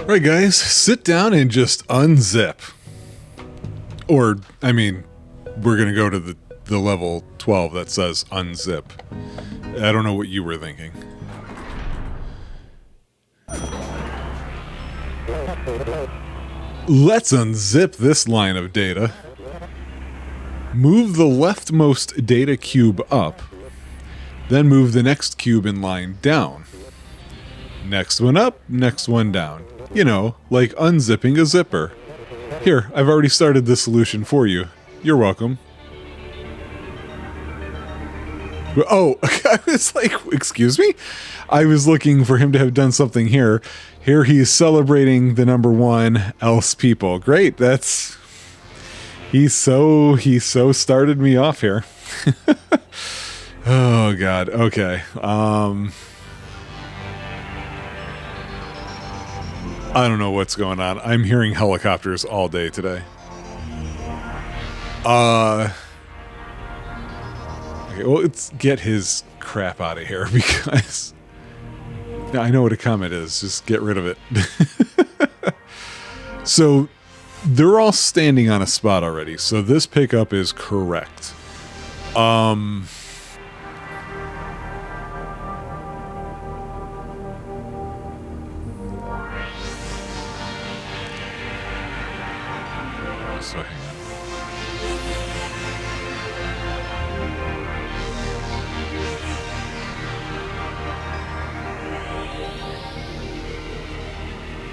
Right, guys, sit down and just unzip. Or, I mean, we're going to go to the level 12 that says unzip. I don't know what you were thinking. Let's unzip this line of data. Move the leftmost data cube up, then move the next cube in line down. Next one up, next one down. You know, like unzipping a zipper. Here, I've already started the solution for you. You're welcome. Oh, I was like, excuse me? I was looking for him to have done something here. Here he's celebrating the number one, else people. Great, that's... He so started me off here. Oh, God, okay. I don't know what's going on. I'm hearing helicopters all day today. Okay, well, let's get his crap out of here because I know what a comment is. Just get rid of it. So they're all standing on a spot already. So this pickup is correct. So hang on.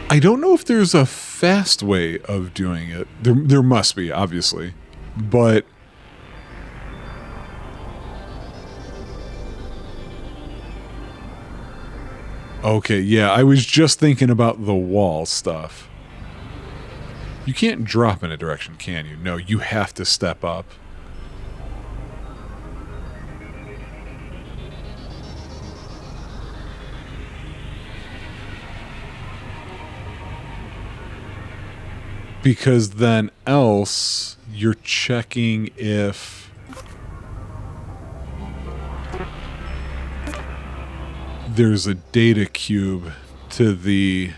I don't know if there's a fast way of doing it. There must be, obviously. But okay, yeah, I was just thinking about the wall stuff. You can't drop in a direction, can you? No, you have to step up. Because then else you're checking if there's a data cube to the...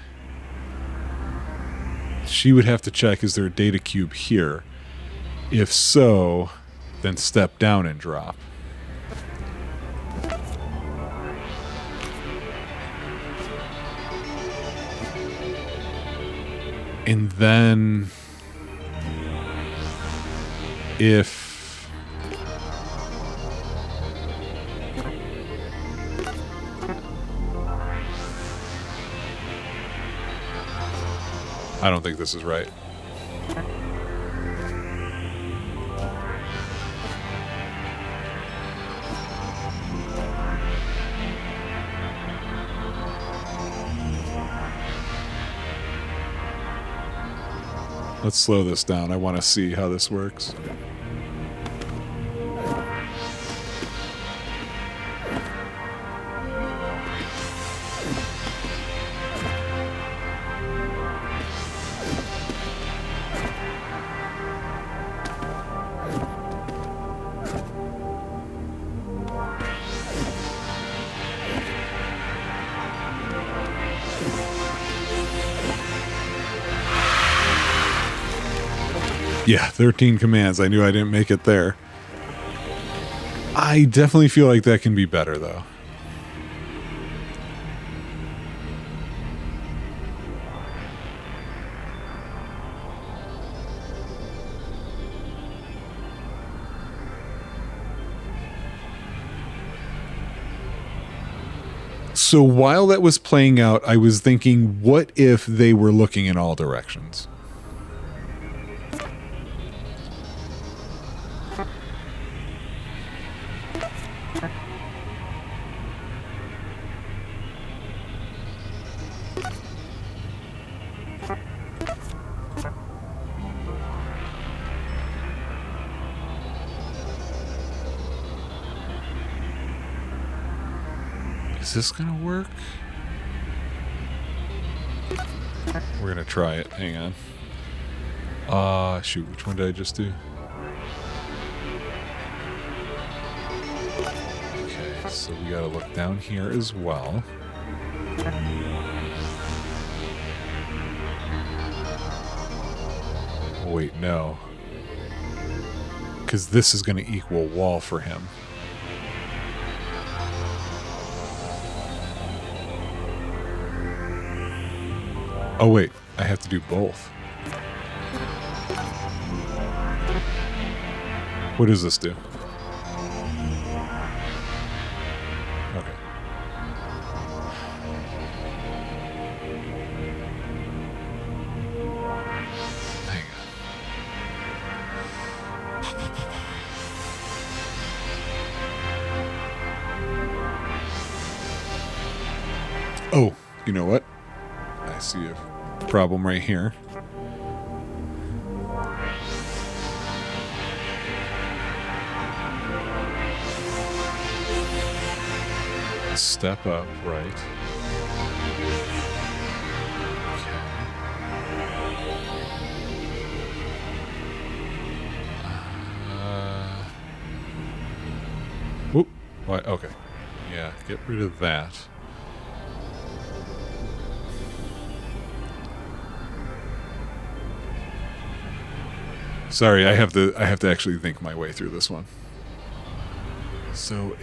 She would have to check, is there a data cube here? If so, then step down and drop. And then if I don't think this is right. Let's slow this down. I want to see how this works. Yeah, 13 commands. I knew I didn't make it there. I definitely feel like that can be better, though. So while that was playing out, I was thinking, what if they were looking in all directions? Is this gonna work? We're gonna try it. Hang on. Shoot, which one did I just do? Okay, so we gotta look down here as well. wait, no. Because this is going to equal wall for him. Oh, wait. I have to do both. What does this do? Okay. Hang on. Oh, you know what? I see a problem right here. Step up, right? Okay. Whoop. What? Okay. Yeah, get rid of that. Sorry, I have to actually think my way through this one. So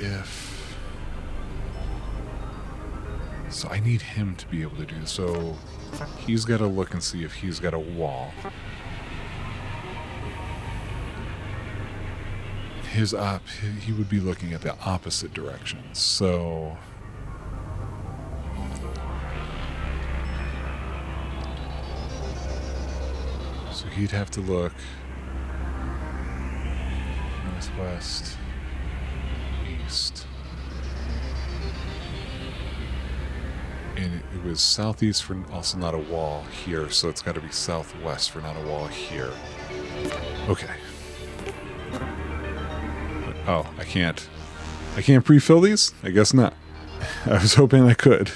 I need him to be able to do this. So he's got to look and see if he's got a wall. He would be looking at the opposite direction. So he'd have to look northwest, east. And it was southeast for also not a wall here, so it's got to be southwest for not a wall here. Okay. Oh, I can't pre-fill these? I guess not. I was hoping I could.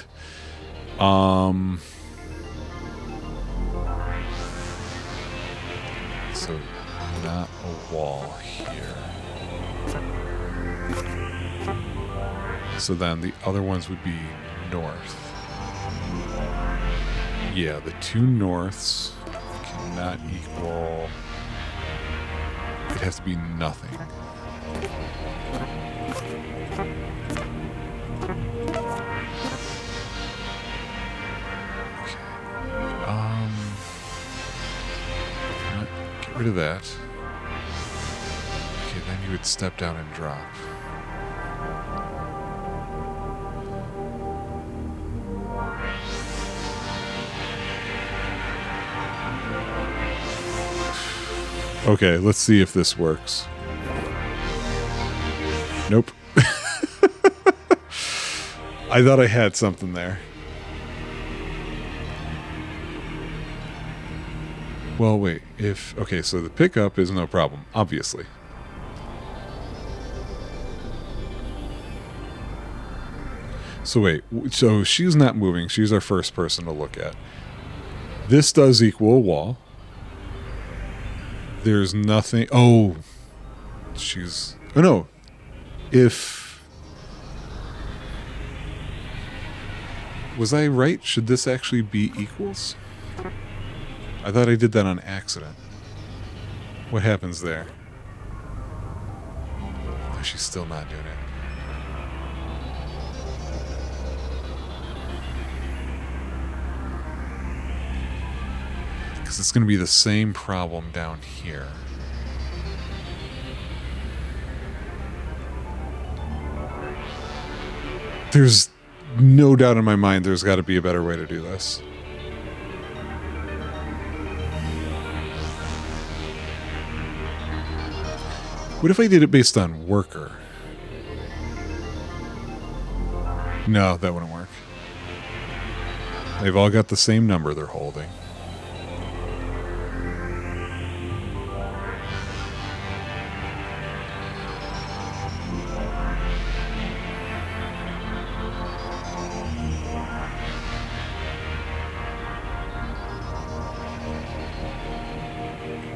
So not a wall here. So then the other ones would be north. Yeah, the two norths cannot equal... It'd have to be nothing. Okay. Get rid of that. Okay, then you would step down and drop. Okay, let's see if this works. Nope. I thought I had something there. Well, wait. Okay, so the pickup is no problem, obviously. So wait, so she's not moving. She's our first person to look at. This does equal a wall. There's nothing... Oh, she's... Oh, no. Was I right? Should this actually be equals? I thought I did that on accident. What happens there? Oh, she's still not doing it. Because it's going to be the same problem down here. There's no doubt in my mind there's got to be a better way to do this. What if I did it based on worker? No, that wouldn't work. They've all got the same number they're holding.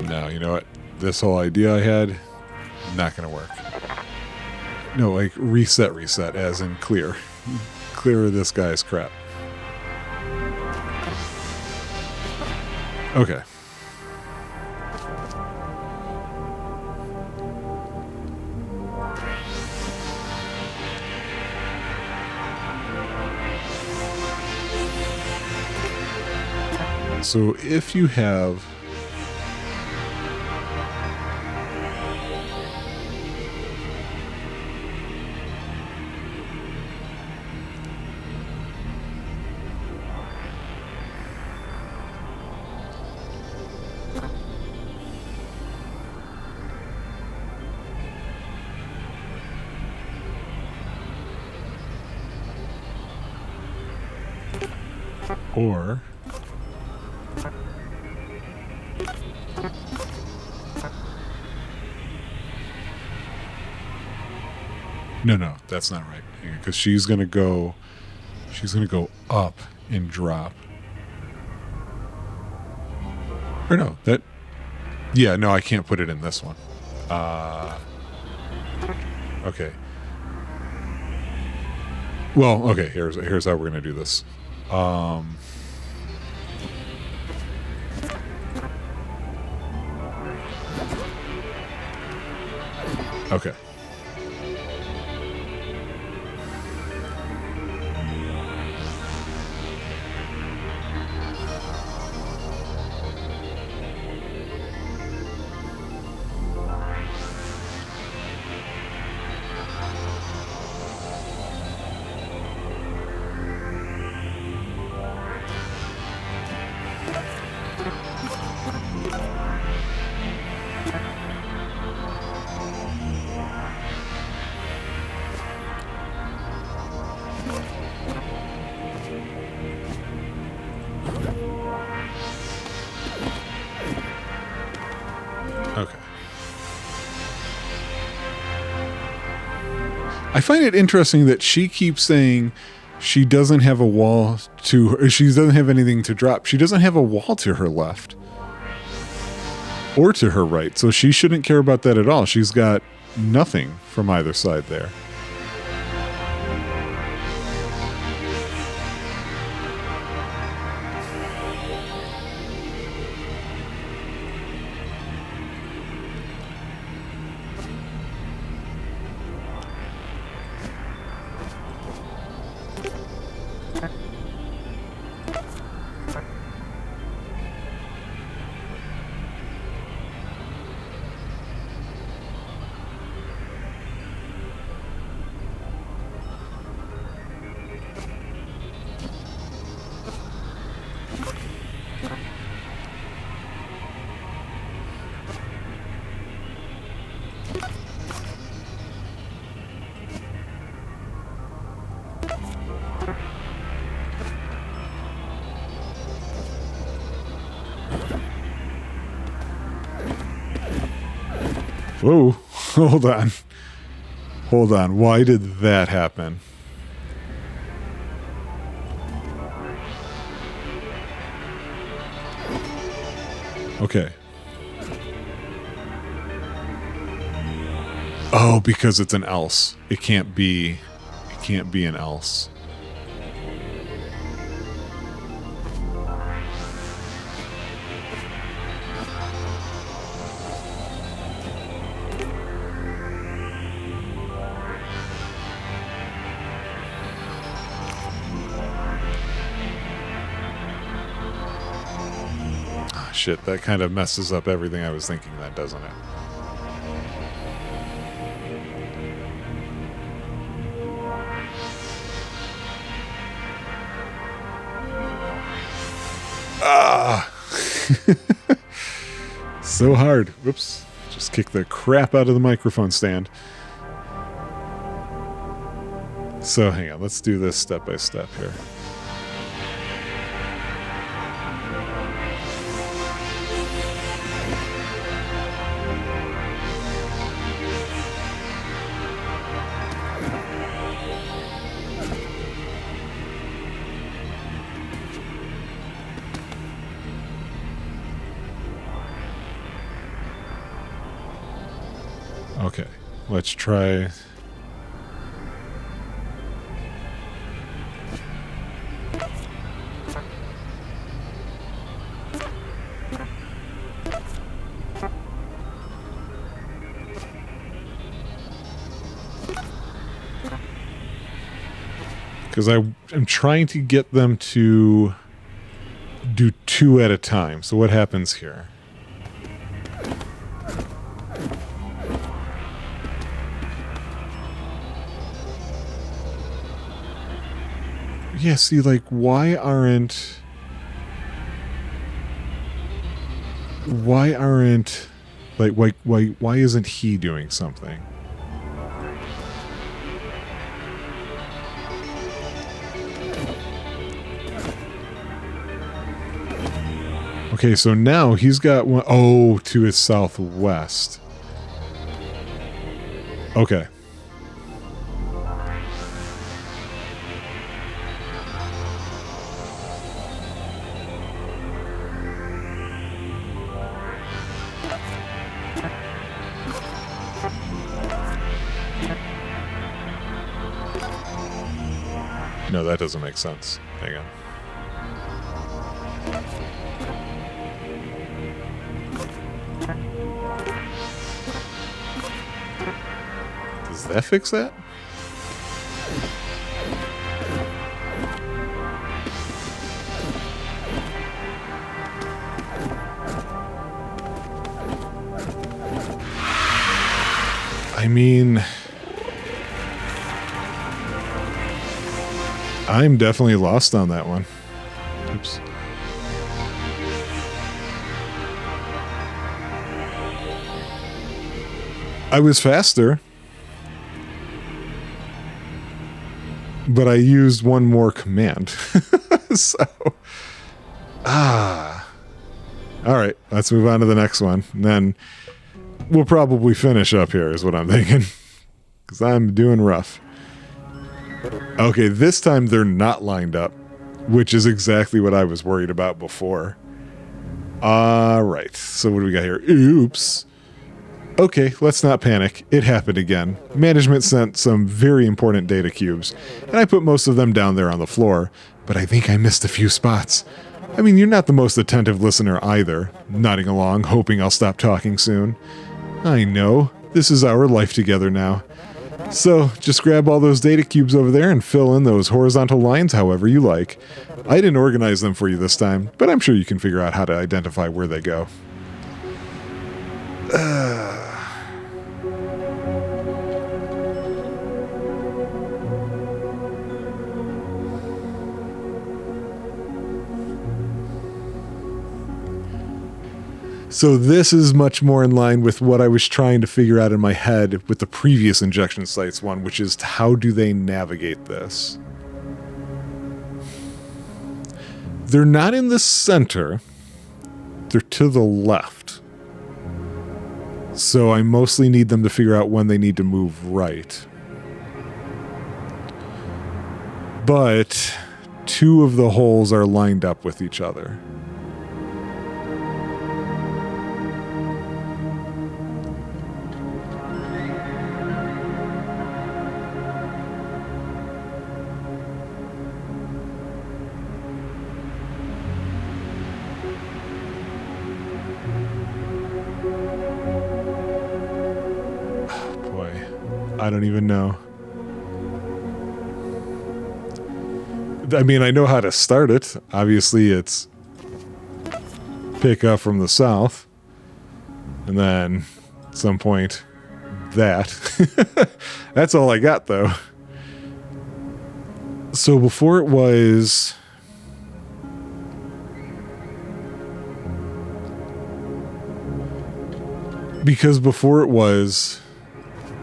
No, you know what? This whole idea I had, not going to work. No, like reset, as in clear. Clear this guy's crap. Okay. so if you have... Or... No, that's not right. Because she's gonna go up and drop. Or no, that... Yeah, no, I can't put it in this one. Okay. Well, okay, here's how we're gonna do this. Okay. Okay. I find it interesting that she keeps saying she doesn't have a wall to her, she doesn't have anything to drop. She doesn't have a wall to her left or to her right, so she shouldn't care about that at all. She's got nothing from either side there. Whoa, hold on. Hold on. Why did that happen? Okay. Oh, because it's an else. It can't be an else. Shit, that kind of messes up everything I was thinking then, doesn't it? Ah! So hard. Whoops. Just kicked the crap out of the microphone stand. So hang on, let's do this step by step here. Okay, let's try. Because I am trying to get them to do 2 at a time. So what happens here? Yeah, see, like, why isn't he doing something? Okay, so now he's got one, oh, to his southwest. Okay. No, that doesn't make sense. Hang on. Does that fix that? I mean, I'm definitely lost on that one. Oops. I was faster, but I used one more command. So, all right, let's move on to the next one. And then we'll probably finish up here is what I'm thinking, because I'm doing rough. Okay, this time they're not lined up, which is exactly what I was worried about before. All right, so what do we got here? Oops. Okay, let's not panic. It happened again. Management sent some very important data cubes, and I put most of them down there on the floor, but I think I missed a few spots. I mean, you're not the most attentive listener either, nodding along, hoping I'll stop talking soon. I know, this is our life together now. So, just grab all those data cubes over there and fill in those horizontal lines however you like. I didn't organize them for you this time, but I'm sure you can figure out how to identify where they go. So this is much more in line with what I was trying to figure out in my head with the previous injection sites one, which is how do they navigate this? They're not in the center. They're to the left. So I mostly need them to figure out when they need to move right. But 2 of the holes are lined up with each other. I don't even know. I mean, I know how to start it. Obviously, it's pick up from the south. And then at some point, that. That's all I got, though. So before it was... Because before it was...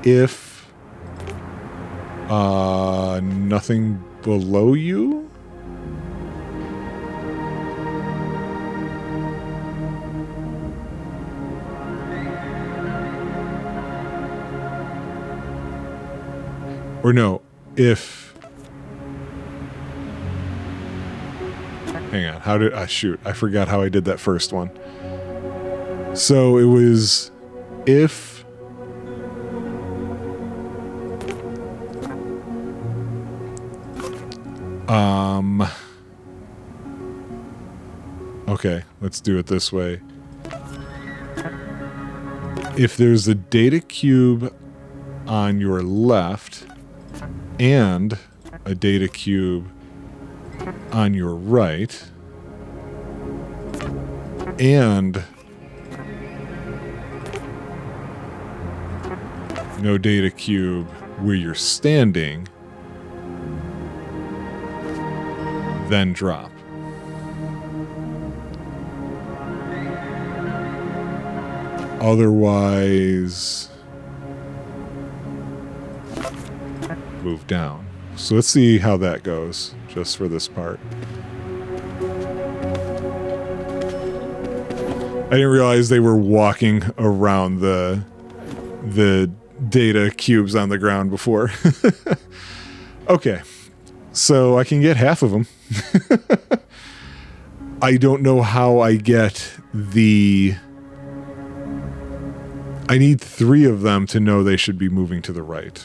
If... nothing below you? Or no, if... Hang on, how did... shoot, I forgot how I did that first one. So it was... If... Okay, let's do it this way. If there's a data cube on your left and a data cube on your right, And no data cube where you're standing, then drop. Otherwise, move down. So let's see how that goes, just for this part. I didn't realize they were walking around the data cubes on the ground before. Okay, so I can get half of them. I don't know how I get the... I need 3 of them to know they should be moving to the right.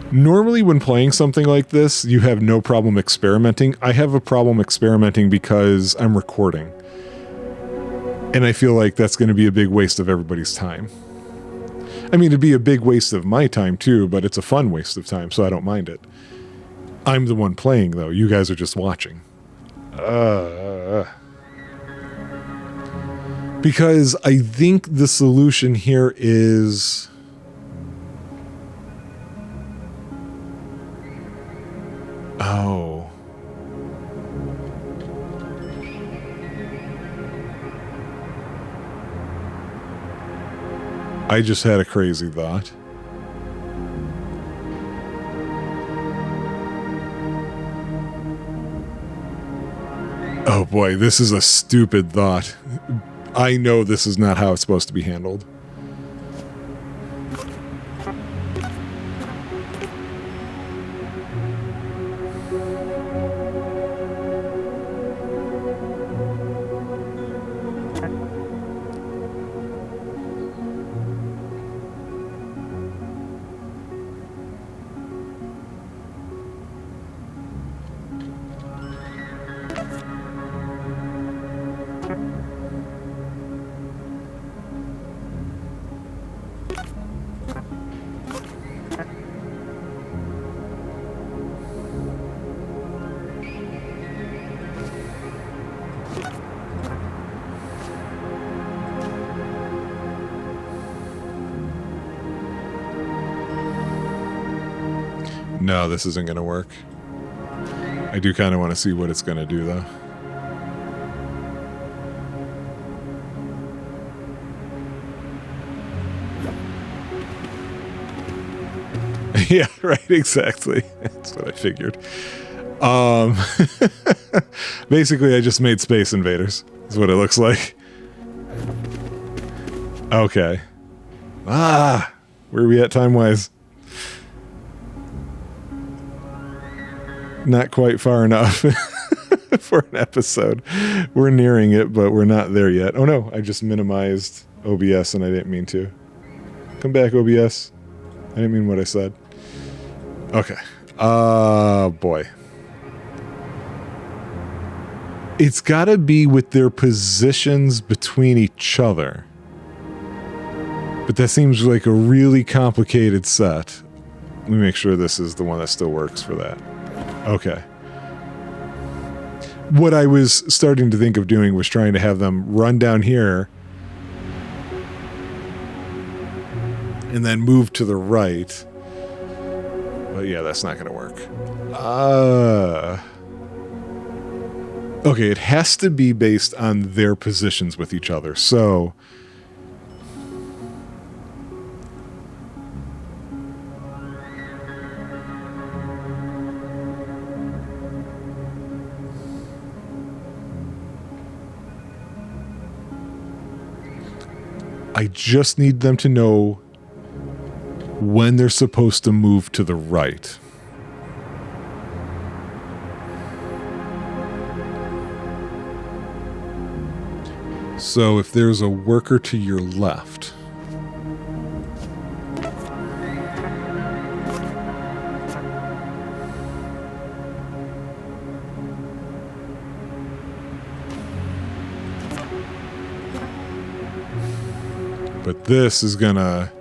Normally when playing something like this, you have no problem experimenting. I have a problem experimenting because I'm recording. And I feel like that's going to be a big waste of everybody's time. I mean, it'd be a big waste of my time too, but it's a fun waste of time, so I don't mind it. I'm the one playing, though. You guys are just watching. Because I think the solution here is... Oh. I just had a crazy thought. Oh boy, this is a stupid thought. I know this is not how it's supposed to be handled. No, this isn't going to work. I do kind of want to see what it's going to do, though. Yeah, right, exactly. That's what I figured. Basically, I just made Space Invaders. Is what it looks like. Okay. Where are we at time-wise? Not quite far enough for an episode. We're nearing it, but we're not there yet. Oh no, I just minimized OBS and I didn't mean to. Come back, OBS. I didn't mean what I said. Okay. Boy. It's gotta be with their positions between each other. But that seems like a really complicated set. Let me make sure this is the one that still works for that. Okay. What I was starting to think of doing was trying to have them run down here and then move to the right. But yeah, that's not going to work. Okay, it has to be based on their positions with each other. So... I just need them to know when they're supposed to move to the right. So if there's a worker to your left... But this is gonna...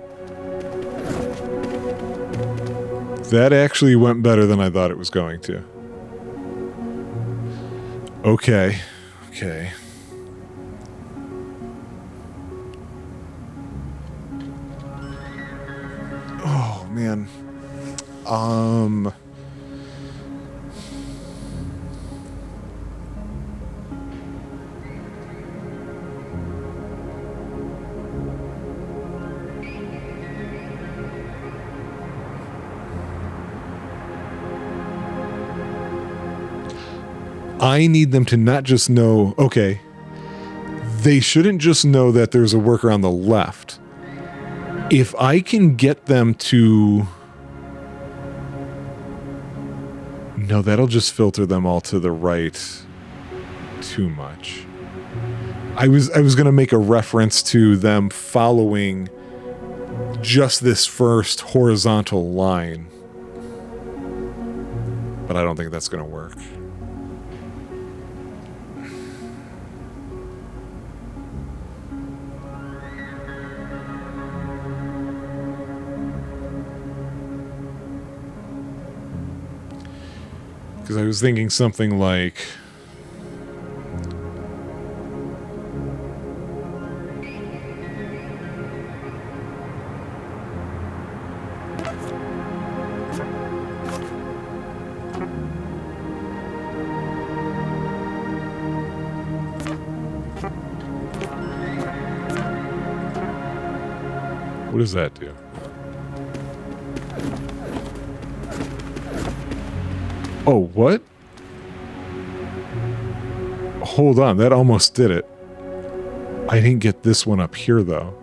That actually went better than I thought it was going to. Okay. Okay. Oh, man. I need them to not just know, okay, they shouldn't just know that there's a worker on the left. If I can get them to... No, that'll just filter them all to the right too much. I was going to make a reference to them following just this first horizontal line. But I don't think that's going to work. Because I was thinking something like... What does that do? Oh, what? Hold on, that almost did it. I didn't get this one up here, though.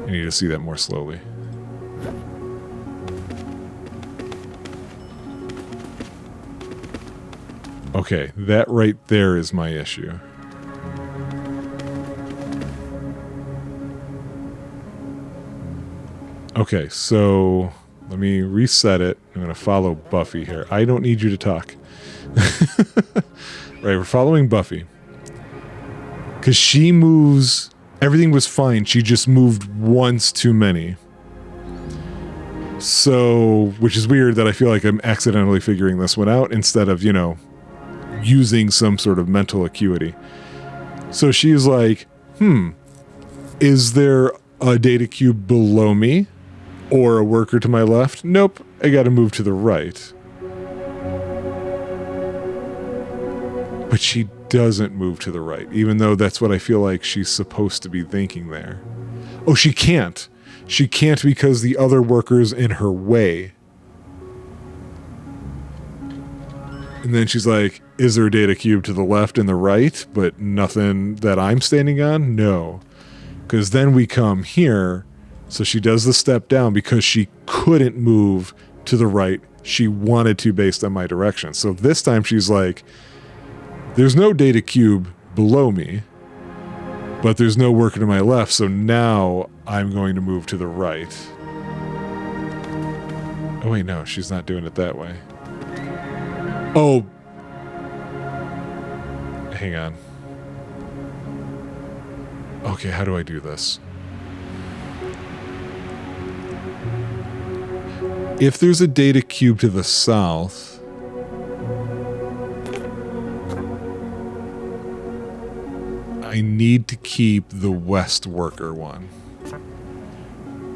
I need to see that more slowly. Okay, that right there is my issue. Okay, so let me reset it. I'm going to follow Buffy here. I don't need you to talk. Right, we're following Buffy. Because she moves... Everything was fine. She just moved once too many. So, which is weird that I feel like I'm accidentally figuring this one out instead of, you know, using some sort of mental acuity. So she's like, is there a data cube below me? Or a worker to my left? Nope, I gotta move to the right. But she doesn't move to the right, even though that's what I feel like she's supposed to be thinking there. Oh, she can't. She can't because the other worker's in her way. And then she's like, is there a data cube to the left and the right, but nothing that I'm standing on? No. Because then we come here... So she does the step down because she couldn't move to the right. She wanted to based on my direction. So this time she's like, there's no data cube below me, but there's no worker to my left. So now I'm going to move to the right. Oh, wait, no, she's not doing it that way. Oh. Hang on. Okay, how do I do this? If there's a data cube to the south, I need to keep the west worker one.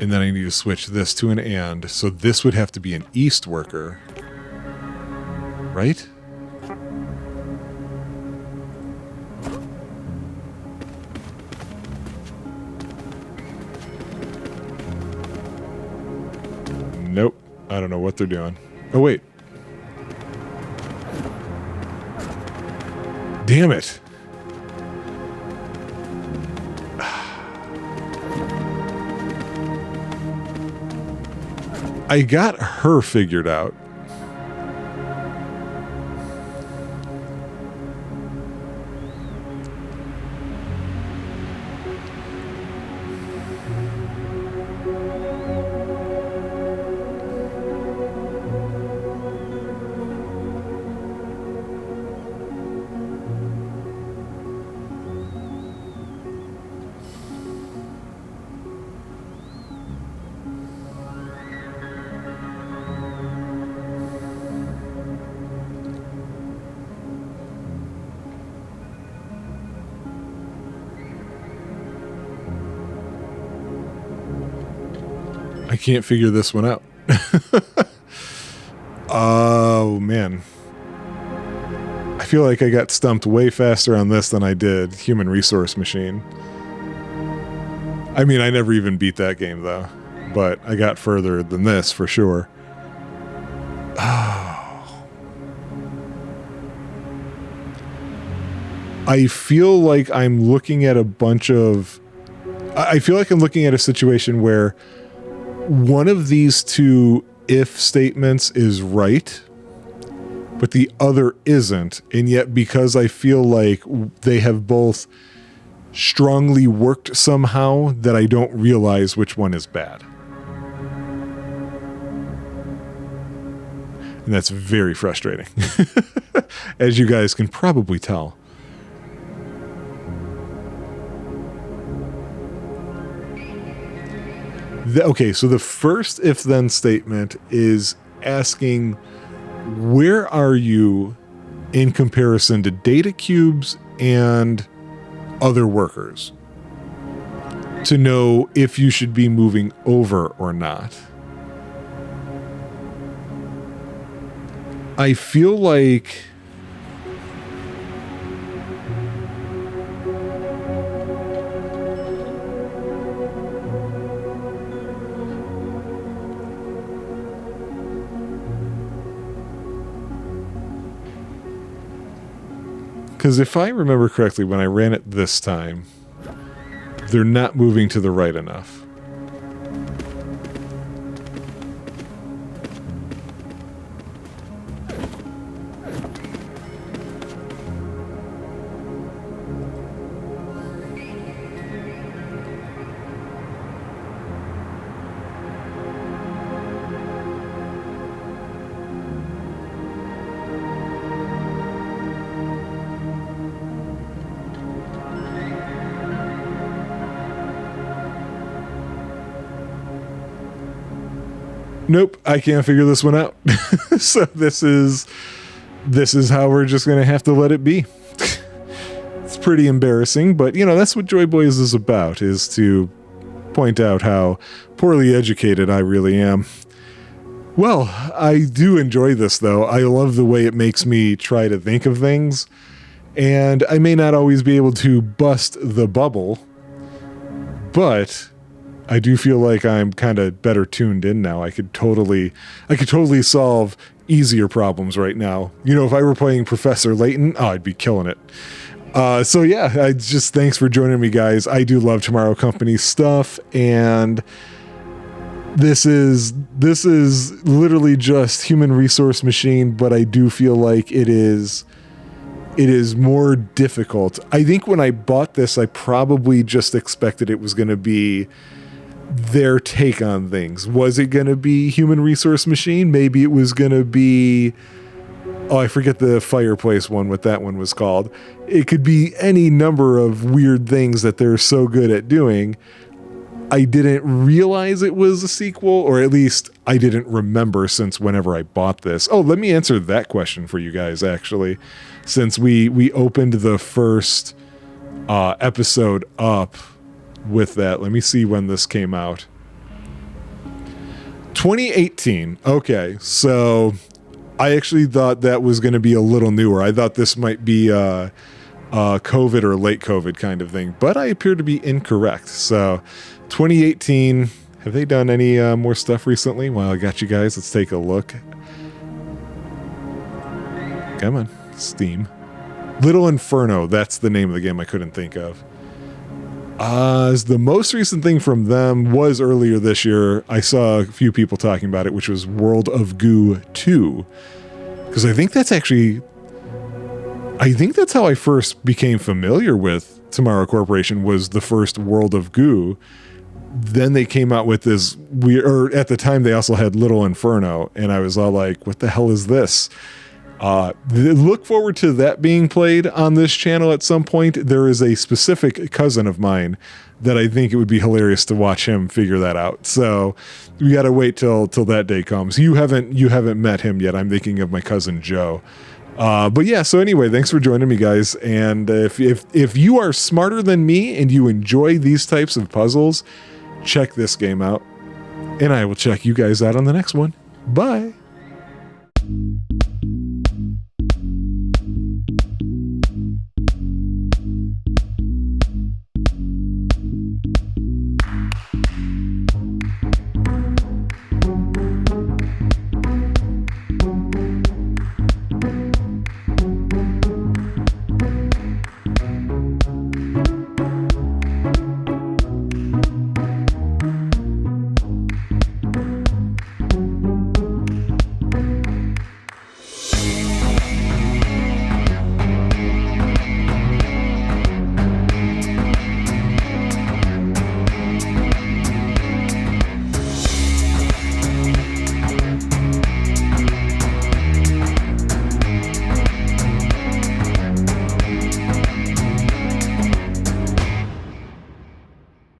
And then I need to switch this to an and. So this would have to be an east worker. Right? Nope. I don't know what they're doing. Oh, wait. Damn it. I got her figured out. can't figure this one out. Oh, man. I feel like I got stumped way faster on this than I did Human Resource Machine. I mean, I never even beat that game, though. But I got further than this, for sure. Oh. I feel like I'm looking at a bunch of... I feel like I'm looking at a situation where one of these two if statements is right, but the other isn't. And yet, because I feel like they have both strongly worked somehow, that I don't realize which one is bad. And that's very frustrating, as you guys can probably tell. Okay, so the first if-then statement is asking, where are you in comparison to data cubes and other workers, to know if you should be moving over or not. I feel like because if I remember correctly, when I ran it this time, they're not moving to the right enough. Nope, I can't figure this one out. So this is how we're just going to have to let it be. It's pretty embarrassing, but you know, that's what Joy Boys is about, is to point out how poorly educated I really am. Well, I do enjoy this though. I love the way it makes me try to think of things, and I may not always be able to bust the bubble, but I do feel like I'm kind of better tuned in now. I could totally solve easier problems right now. You know, if I were playing Professor Layton, I'd be killing it. So yeah, I just, thanks for joining me, guys. I do love Tomorrow Company stuff, and this is literally just Human Resource Machine, but I do feel like it is more difficult. I think when I bought this, I probably just expected it was going to be their take on things. Was it going to be Human Resource Machine? Maybe it was going to be, oh, I forget the fireplace one, what that one was called. It could be any number of weird things that they're so good at doing. I didn't realize it was a sequel, or at least I didn't remember since whenever I bought this. Oh, let me answer that question for you guys, actually, since we opened the first episode up with that. Let me see when this came out. 2018. Okay, so I actually thought that was going to be a little newer. I thought this might be COVID or late COVID kind of thing, but I appear to be incorrect. So 2018. Have they done any more stuff recently? Well, I got you guys. Let's take a look. Come on, Steam. Little Inferno. That's the name of the game I couldn't think of. The most recent thing from them was earlier this year. I saw a few people talking about it, which was World of Goo 2. Because I think that's how I first became familiar with Tomorrow Corporation, was the first World of Goo. Then they came out with this weird, or at the time they also had Little Inferno, and I was all like, what the hell is this? Look forward to that being played on this channel at some point. There is a specific cousin of mine that I think it would be hilarious to watch him figure that out. So we got to wait till that day comes. You haven't met him yet. I'm thinking of my cousin Joe. But yeah, so anyway, thanks for joining me, guys. And if you are smarter than me and you enjoy these types of puzzles, check this game out. And I will check you guys out on the next one. Bye.